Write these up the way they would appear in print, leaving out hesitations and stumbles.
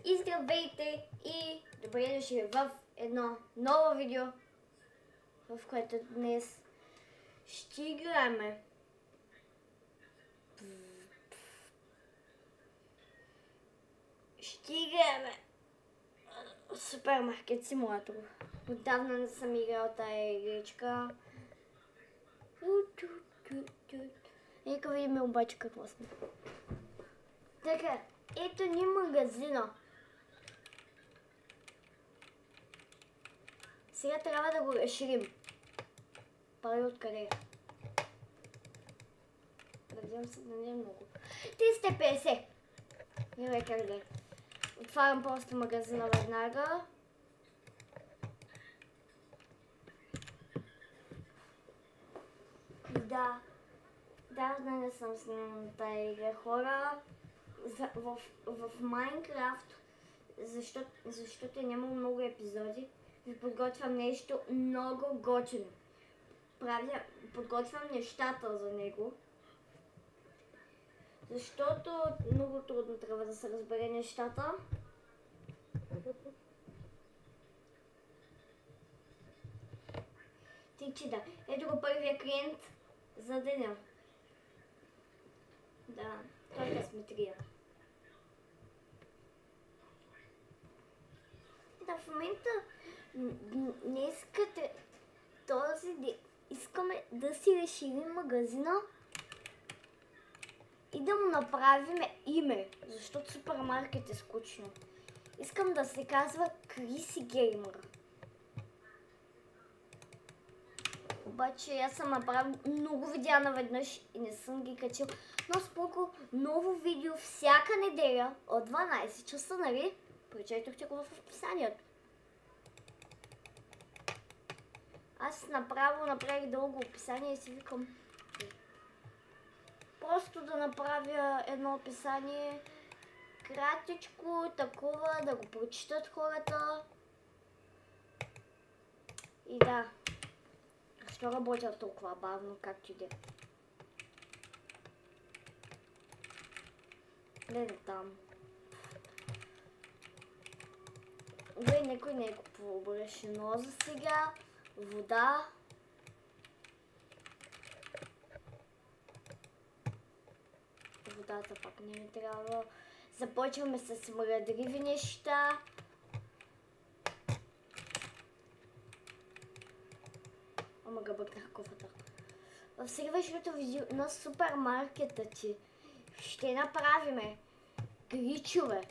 И здравейте и добре дошли в едно ново видео, в което днес ще играем Супермаркет Симулатор. Отдавна не съм играл тая игричка. Нека видим обаче какво сме. Така, ето ни магазина. Сега трябва да го разширим. Пари откъде? Надявам се да не е много. 350. Не как да е. Отварям просто магазина веднага. Да, не съм снимал тая игра, хора. В Майнкрафт, защото няма много епизоди, ви подготвям нещо много готино. Подготвям нещата за него, защото много трудно трябва да се разбере нещата. Да. Ето го първия клиент за деня. Да, той е късметрия. Да, в момента не искате искаме да си разширим магазина и да му направим име, защото супермаркет е скучно. Искам да се казва Криси Геймър. Обаче аз съм направил много видеа наведнъж и не съм ги качил. Но споко, ново видео всяка неделя от 12 часа, нали? Прочетохте го в описанието. Аз направих дълго описание и си викам просто да направя едно описание кратичко, такова, да го прочитат хората. И да. Защо работя толкова бавно, както и да е? Гледай там. Никой не е купувал брашно за сега. Вода. Водата пак не ми трябва. Започваме с мръдливи неща. Ама бъкнах кофата. В следващото видео на супермаркета ти ще направиме гличове.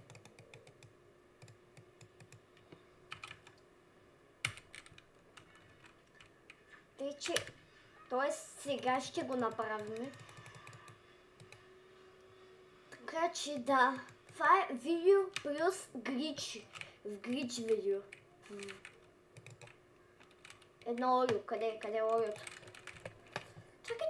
Тоест сега ще го направим. Така че да. Това е видео плюс глич. В глич видео. Едно Орио. Къде е Ориото? Чакай.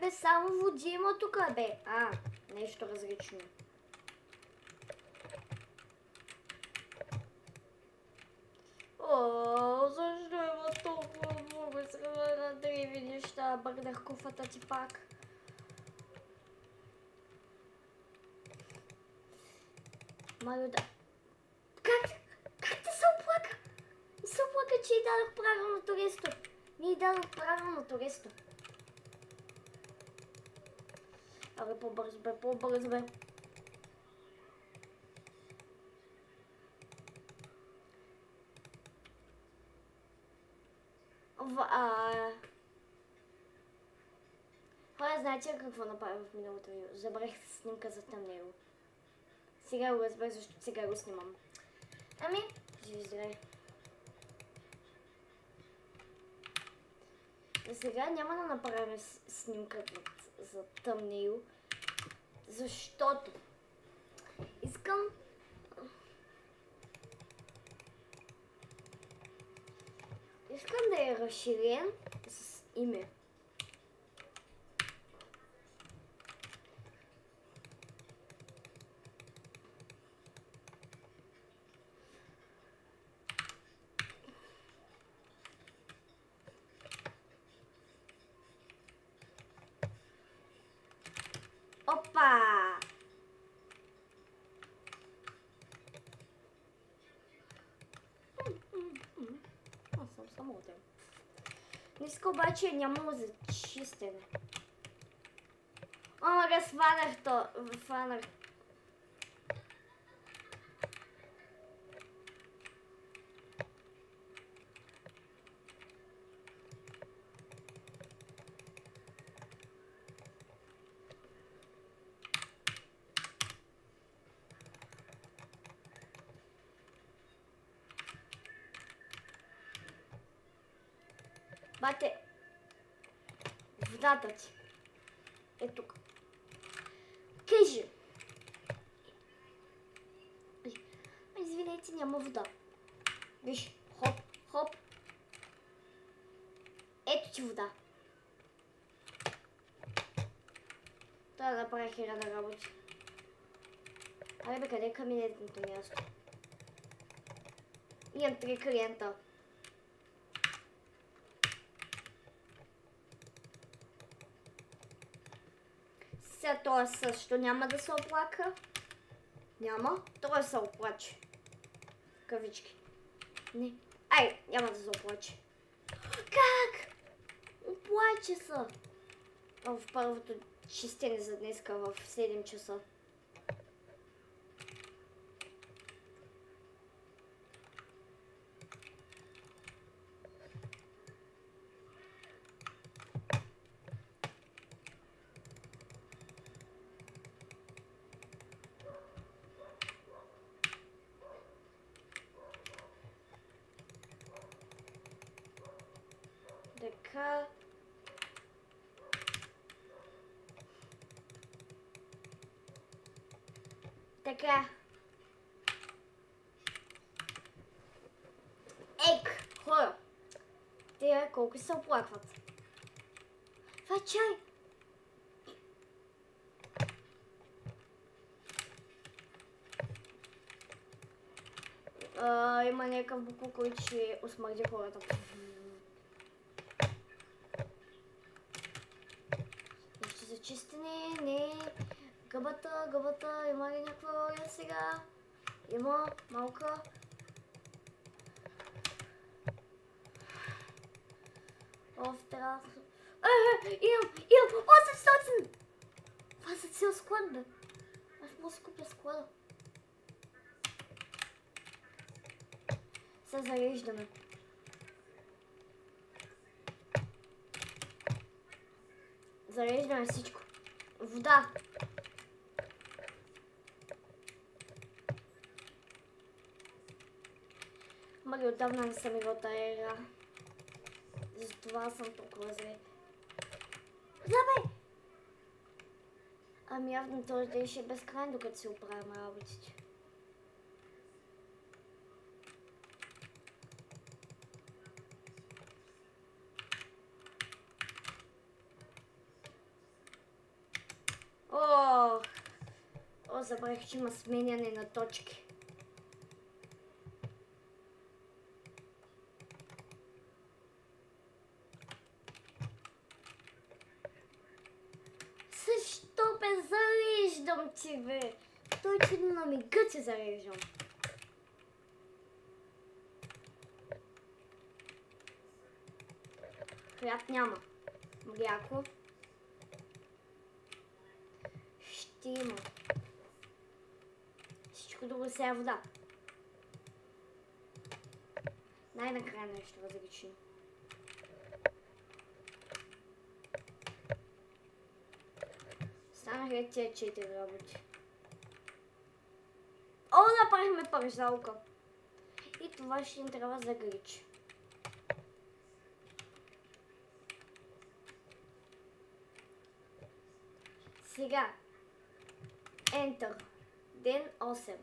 Бе, само води има тук, бе. Нещо различно. Защо има толкова много древни неща? Бърнах куфата ти пак. Майо да... Как ти се оплака? Се оплака, че й дадох правилното ресто. Ми дадох правилното ресто. Абе, по-бързо бе. Хора, знаете какво направих в миналото видео? Забрах снимка за тъмнело. Сега го разбрах, защото сега го снимам. Живи здравей. Сега няма да направим снимка за тъмнело, защото искам да я разширим с име. Опа! Аз съм самотен. Днеска обаче няма за чистене. Омага, сванах то. Фанах. Бате, водата ти е тук. Кажи. Извинете, няма вода. Виж, хоп, хоп. Ето ти вода. Това да направя хера да работи. Абе бе, къде е кабинетното място? Имам 3 клиента. Сега това също няма да се оплака. Няма. Това се оплаче. Кавички. Не. Ай, няма да се оплаче. Как? Оплаче се. В първото чистене за днеска в 7 часа. Така. Така. Ек, хора. Те колко се оплакват. Това е чай. Има някакъв буклук, който ще осмърди хората. Нещо за чистене, не. Гъбата, има ли някаква роля сега? Има малка. Трябва да... Имам 800! Това за цел склад, бе. Аз мога да си купя склада. Сега зареждаме. Зареждаме всичко. Вода. Мали отдавна не съм играл тая игра. Затова съм толкова зле. Забе! Ами явно този ден ще е безкрайен, докато си оправим работите. О, забравих, че има сменяне на точки. Защо бе, зареждам ти, бе? Той чудно на мига ти зареждам. Хляб няма. Мляко. Ще има. Всичко друго сега е вода. Най-накрая нещо различно. Станаха тия 4 работи. О, направихме паржалка. И това ще ни трябва за грич. Сега. Enter. Ден 8.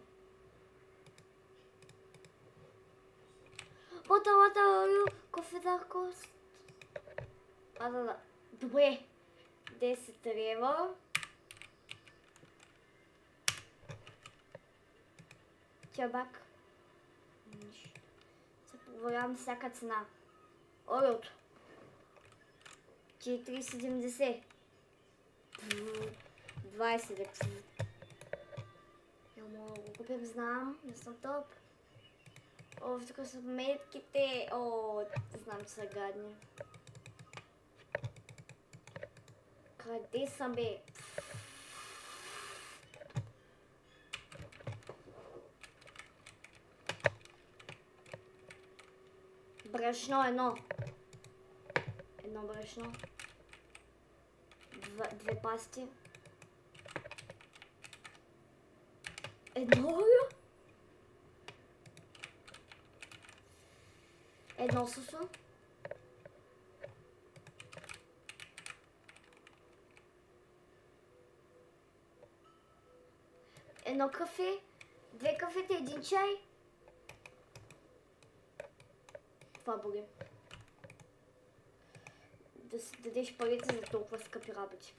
What кофе да кост? Да. Добре. 10 лева. Чабак. Се проверявам всяка цена. Олиото. 4,70. 20 деца. Я мога да го купим, знам, не съм топ. О, тук са метките. О, знам, че са гадни. Къде съм, бе? Брашно едно. Едно брашно. Две пасти. Едно ли? Едно сусо. Едно кафе. Две кафета, един чай. Това боли. Да си дадеш парите за толкова скъпи работи.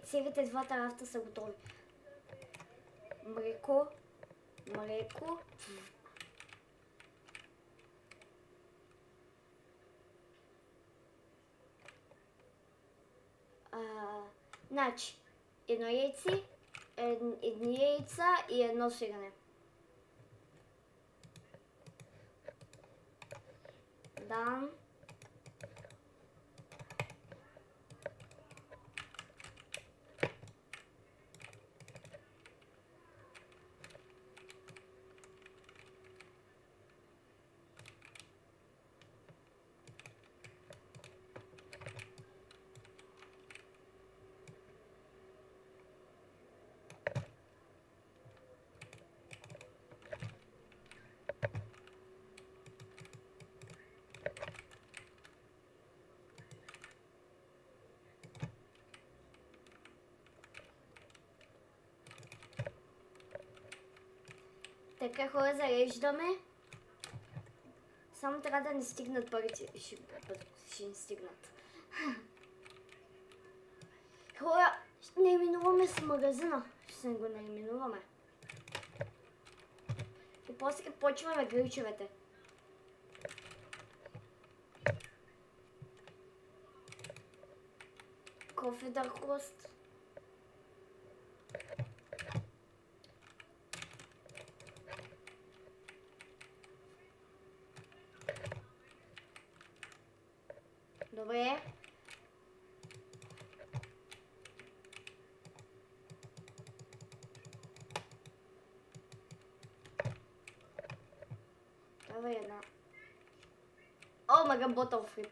Целите двата рафта са готови. Млеко. Млеко. Значи, едно яйце, едни яйца и едно сирене. Да. Така, хора, зареждаме. Само трябва да не стигнат парите. Ще не стигнат. Хора, ще наименуваме с магазина. Ще го наименуваме. И после почваме грилчевете. Кофе Дъркост. Добре. Давай една. О, мага ботъл фри.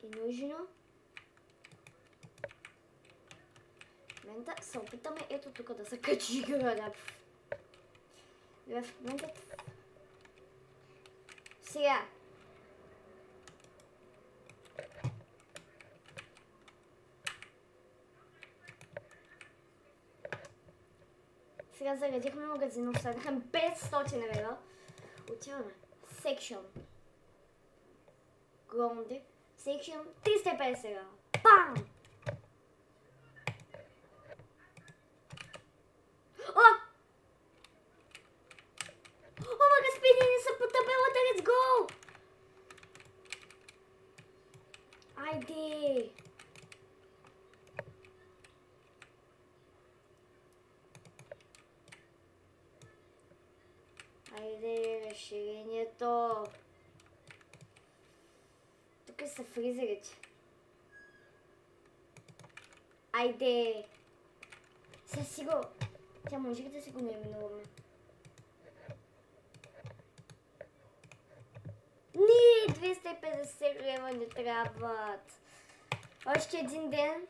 И нужно. Да се опитаме ето тук да се качи града. В момента... Сега. Сега заредихме магазина, останаха 500 лева. Отиваме. Section. Гронди. Section 350 лева. Бам! Айде! Айде, разширението! Тук са фризерите. Айде! Сега си го... Тя може ли да си го наименуваме? Не, 250 лева не трябват. Още един ден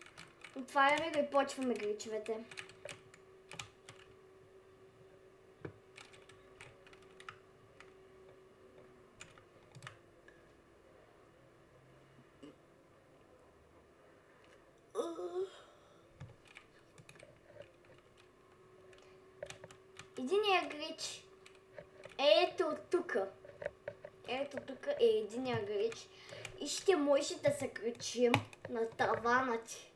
отваряме го и почваме гричовете. Единия грич е ето тук. Ето тук е единия грич. И ще може да се качим на тавана ти.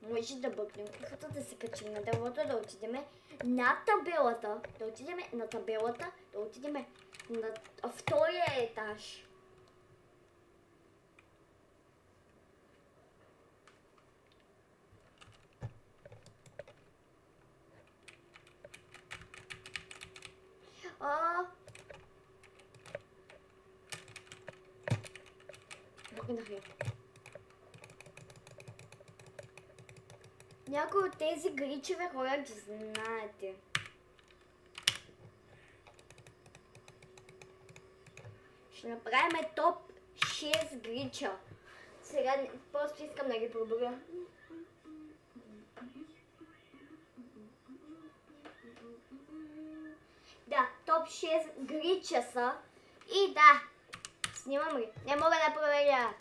Може да бъгнем кухата, да се качим на дървото, да отидем на табелата, да отидем на табелата, да отидем на втория етаж. Бъгнах я. Някои от тези гричеве хора ги знаете. Ще направим топ 6 грича. Сега просто искам да ги пробвя. Да, топ 6 грича са. И да, снимам ли? Не мога да проверя.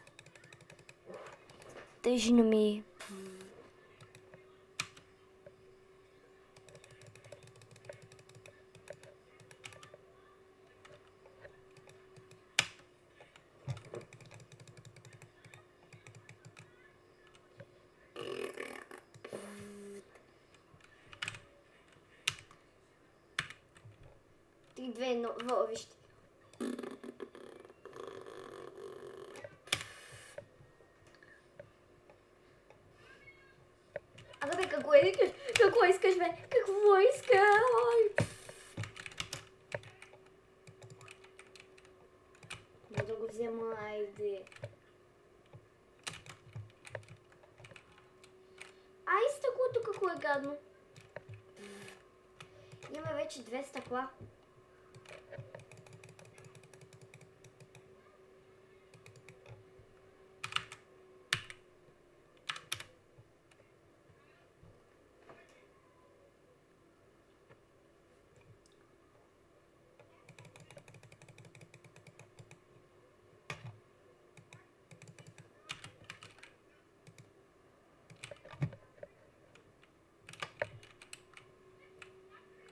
Тъжно ми. Три, две, едно, вижте. Абе, какво искаш? Какво искаш, бе? Какво искаш? Да го взема, айде. Ай, стъклото какво е гадно. Има вече 2 стъкла.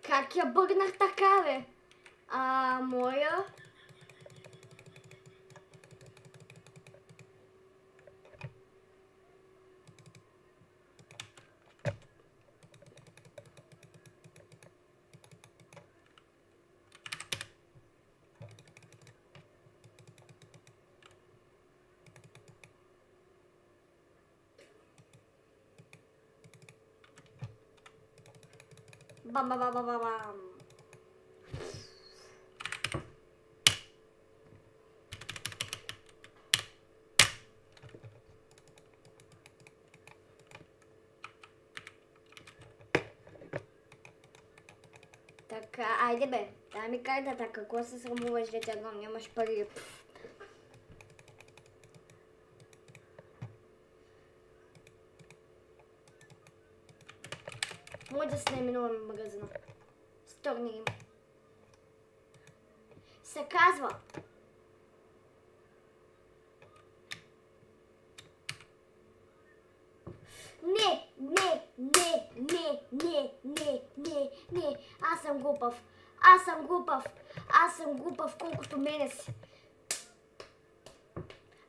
Как я бъгнах така, бе? Моя... Бам-бам-бам-бам-бам. Така, айде бе, дай ми картата, какво се срамуваш, дете едно, нямаш пари. Може да се наименуваме магазина. Стърни им. Се казва. Не. Аз съм глупав, колкото мене си.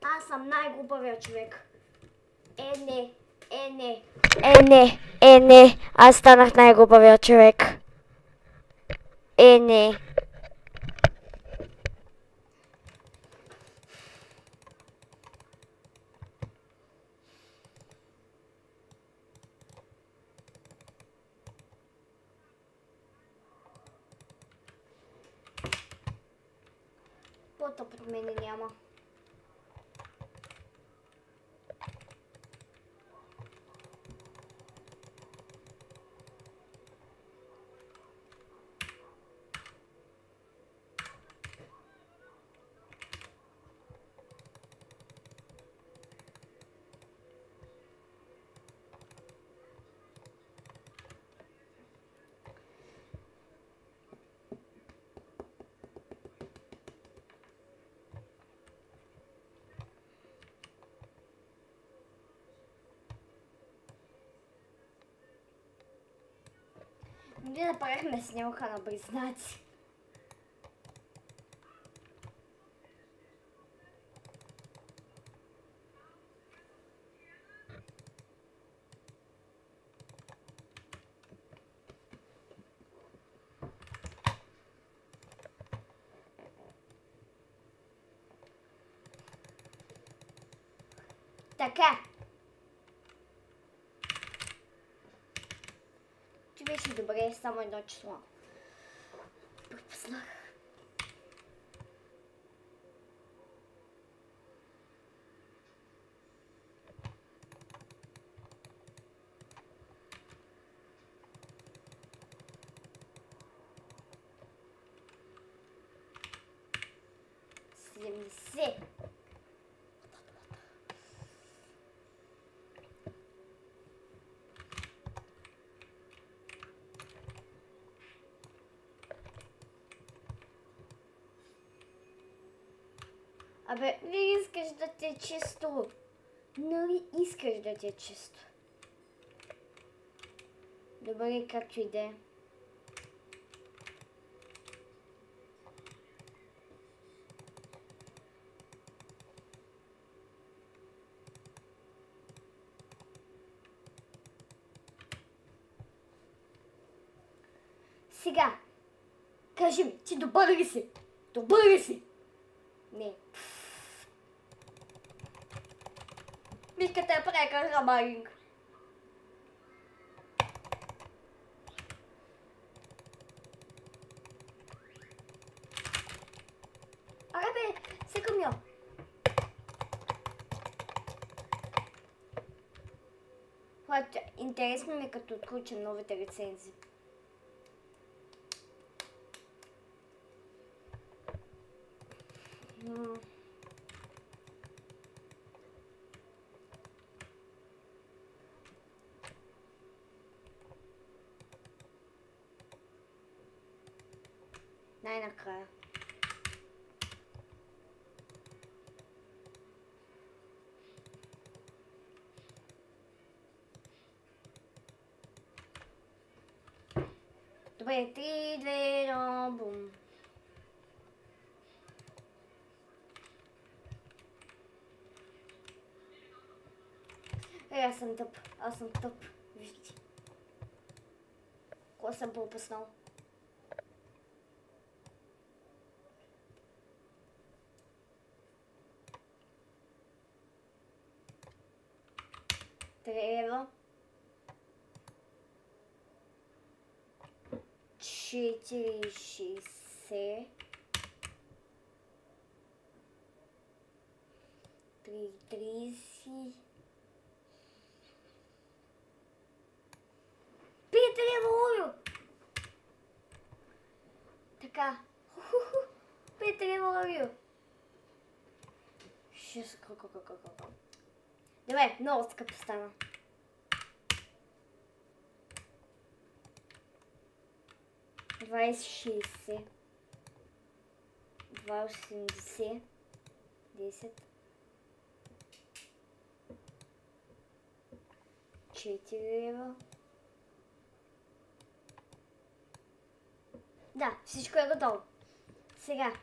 Аз съм най-глупавия човек. Не. Аз станах най-глупавия човек. Не. По-тъп от мене няма. Ние направихме снимка на близнаци. Така. Ти беше добре, само едно число. Пропуснах. Се. Абе, не искаш да ти е чисто. Нали искаш да ти е чисто? Добре, както и да е. Сега, кажи ми, ти добър ли си? Добър ли си? Не. Вижте, те прека грамаринг. Аре бе, секам я. Хватя, интересно ми е като отключим новите рецензии. Най-накрая. Добре, 3, 2, 1, бум. Аз съм тъп. Аз съм тъп. Вижте. Какво съм пропуснал? Трябва 4,60 3,30 5 лева. Така. 5 лева. Добре, много скъпо стана. $20.60 $2.80 10 4 лева. Да, всичко е готово. Сега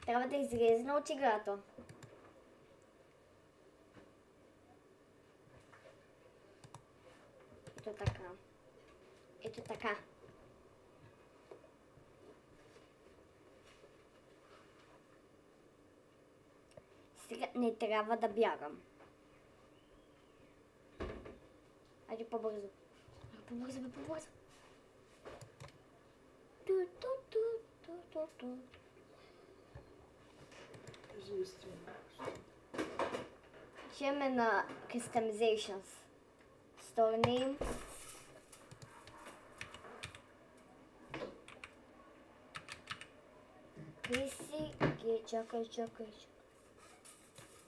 трябва да излезем от играта. Ето така. Ето така. Сега не трябва да бягам. Айде по-бързо. По-бързо, по-бързо. Отиваме на Customizations. Store name. Криси, чакай.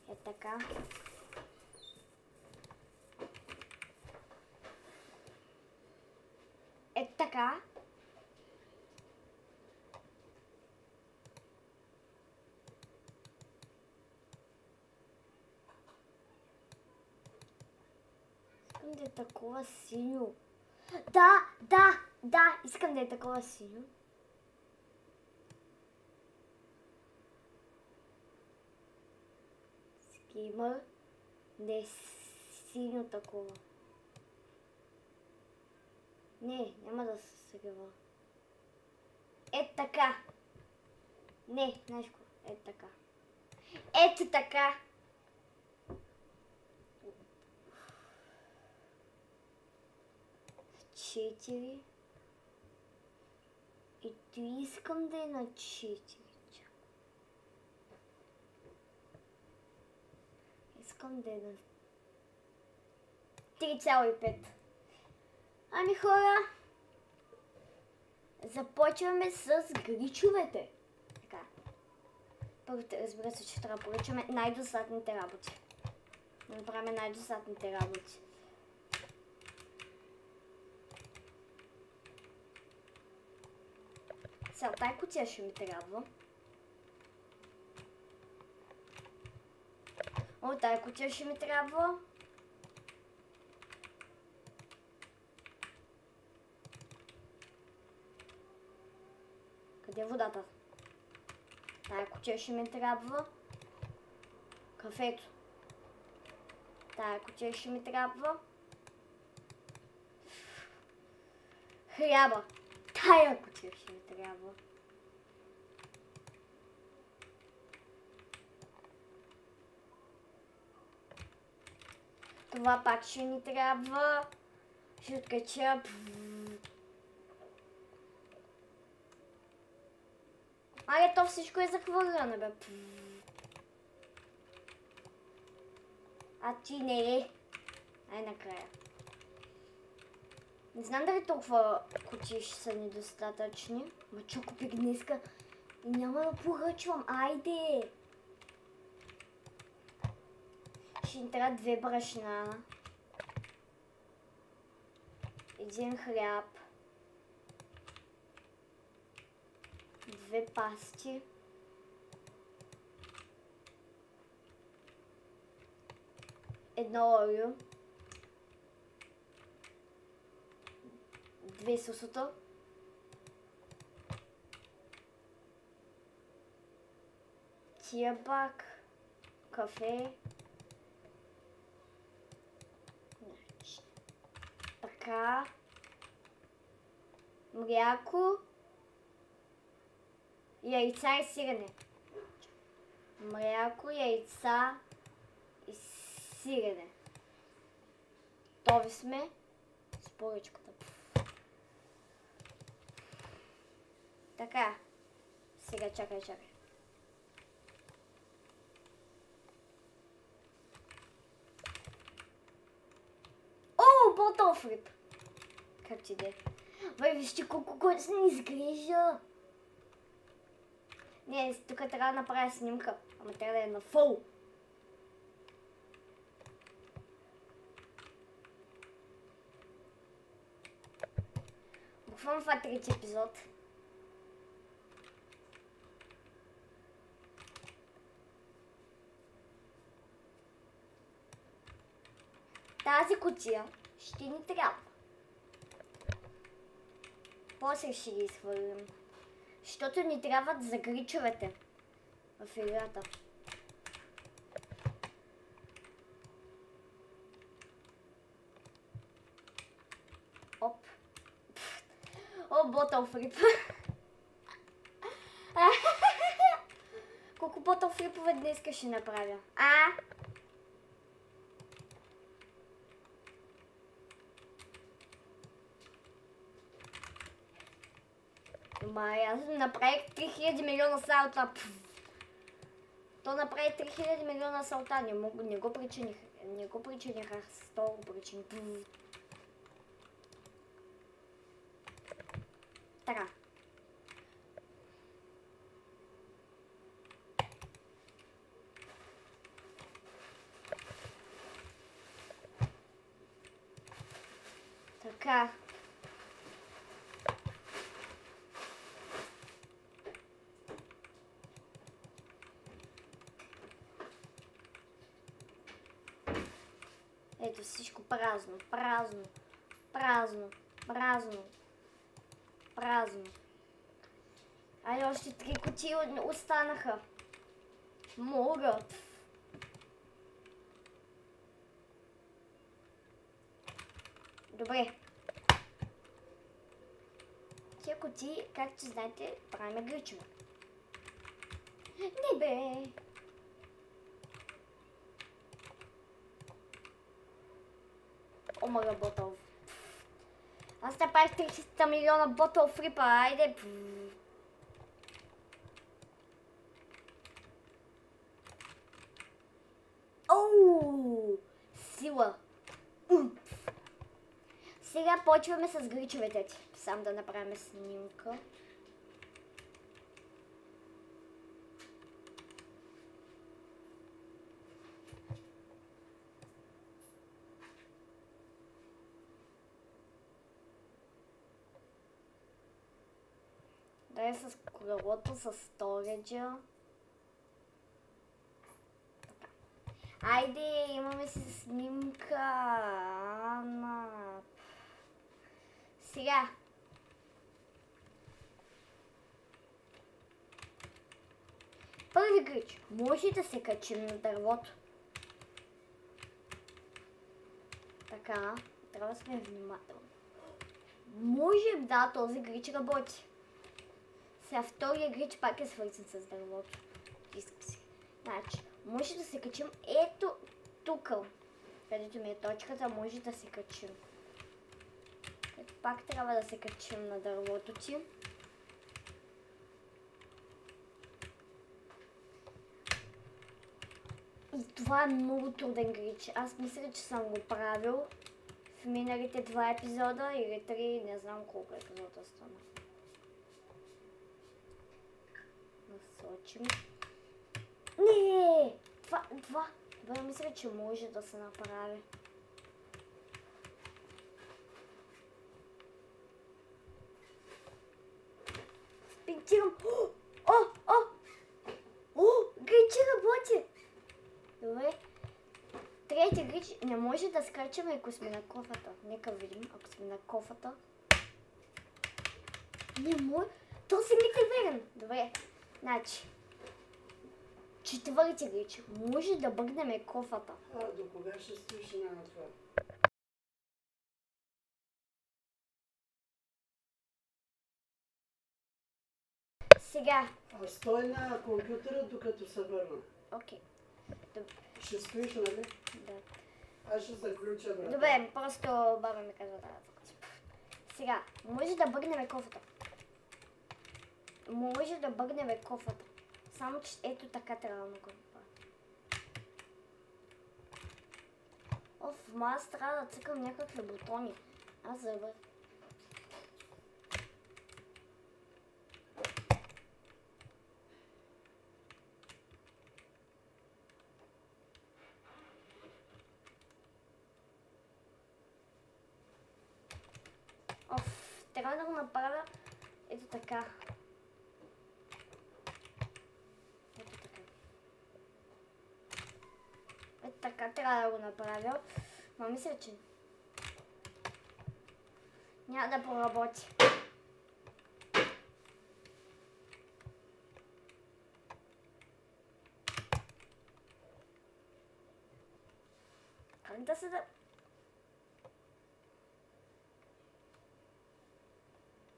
Е така. Е така. Искам да е такова синьо. Да, искам да е такова синьо. Скимър. Не е синьо такова. Не, няма да се съгрева. Е така. Не, знаеш какво? Е така. Ето така. 4. И 3 искам да е на 4. Искам да е на 3,5. Ами хора, започваме с гричовете. Така. Първо, разбира се, че трябва да поръчаме най-досадните работи. Да направим най-досадните работи. Сега, тая кутия ще ми трябва. О, тая кутия ще ми трябва. Къде е водата? Тая кутия ще ми трябва. Кафето. Тая кутия ще ми трябва. Хляба. Тая кутия ще ми трябва. Това пак ще ни трябва. Ще откача. Айде, то всичко е захвърляне, бе. А ти не е. Ай, накрая. Не знам дали толкова кутии ще са недостатъчни. Ма че купих днеска и няма да поръчвам. Айде! Ще ни трябва 2 брашна. 1 хляб. 2 пасти. 1 олио. 2 сусото. Тиабак. Кафе. Така. Мляко. Яйца и сирене. Мляко, яйца и сирене. Готови сме с поръчката. Така. Сега чакай. О, ботофрип! Как ти де? Бай, вижте колко готино изглежда. Не, тук трябва да направя снимка. Ама трябва да е на фол. Буквално това е трети епизод. Тази кутия ще ни трябва. После ще ги изхвърлим. Защото ни трябват за гричовете в играта. Оп. О, ботъл фрип. Колко ботъл фрипове днес ще направя? Аз направих 3000 милиона салта. То направи 3000 милиона салта. Не го причиних. Аз то го причиних. Така. Така. Ето всичко празно. Айде, още 3 кутии останаха. Могат. Добре. Тия кутии, както знаете, правим гричове. Не бе. Омага ботъл. Аз направих 300 милиона ботъл фрипа, айде. Оу! Сила. Сега почваме с гричовете ти. Сам да направим снимка. Дай с колелото, с сториджа. Айде, имаме си снимка. Ана. Сега. Първи грич. Може да се качим на дървото. Така. Трябва да сме внимателни. Може, да, този грич работи. Сега втория грич пак е свързан с дървото. Иска си. Значи, може да се качим ето тук. Където ми е точката, може да се качим. Ето пак трябва да се качим на дървото ти. И това е много труден грич. Аз мисля, че съм го правил в миналите 2 епизода или 3, не знам колко епизода стана. Насочим. Не! Това мисля, че може да се направи. Спинтирам. Гричи работи! Добре. Третия грич не може да скачаме, ако сме на кофата. Нека видим, ако сме на кофата. Не може. Този мит е верен. Добре. Значи. Четвърти грич. Може да бъгнем кофата. До кога ще стоиш на това? Сега. Стой на компютъра, докато се върна. Окей. Ще стоиш, нали? Да. Аз ще заключа, брат. Добре, просто баба ми казва да фокус. Сега, може да бъгнем кофата. Може да бъгнем кофата. Само че ето така трябва да го направя. Аз трябва да цъкам някакви бутони. Аз забър. Трябва да го направя ето така. Ето така. Ето така трябва да го направя. Но мисля, че няма да проработи. Как да се да...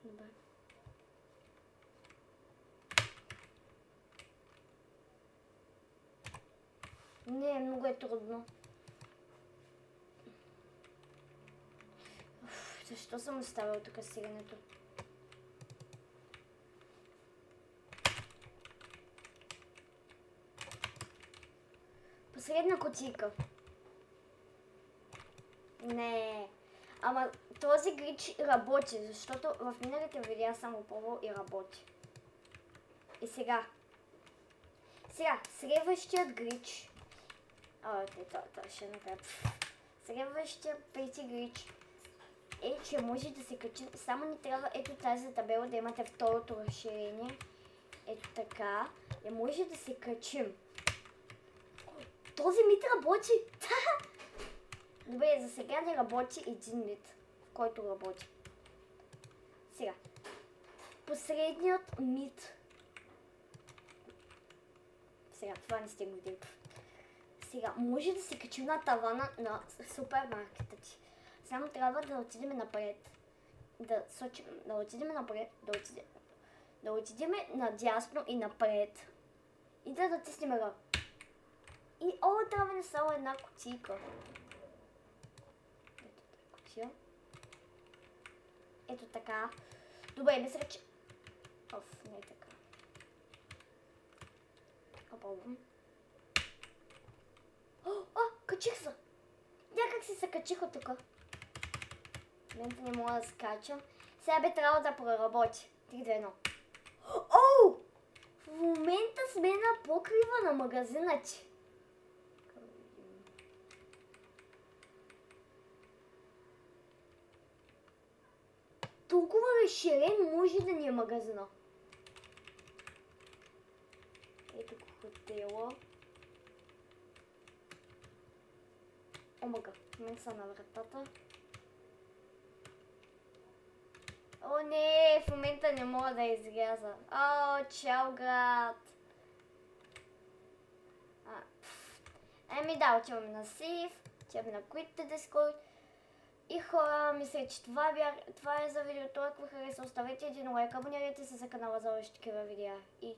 Добре. Не, много е трудно. Защо съм оставил тук сиренето? Последна кутийка. Не. Ама този грич работи, защото в миналите видеа съм го пробвал и работи. И сега. Следващият грич. Това ще направя. Следващият пети грич е, че може да се качи. Само не трябва ето тази табела да имате второто разширение. Ето така. И може да се качим. Този мит работи. Добре, за сега не работи един мит, в който работи. Сега. Последният мит. Сега, това не сте го видели. Сега, може да се качим на тавана на супермаркета ти. Само трябва да отидем напред. Да отидем напред. Да отидем надясно и напред. И да натиснем ръка. И трябва да само една кутийка. Ето така. Добре, мисля, че... Оф, не е така. Пробвам. О, качих се! Някак си се качих от тук. В момента не мога да скачам. Сега би трябвало да проработи. 3, 2, 1. Оу! В момента сме на покрива на магазина, че. Толкова разширен може да ни е магазина. Ето го хотела. Омага, в момента са на вратата. О, не, в момента не мога да изляза. О, чао, град. Еми да, отиваме на сейф, отиваме на Quit the Discord. И хора, мисля, че това е за видеото. Ако ви хареса, оставете един лайк, абонирайте се за канала за още такива видеа. И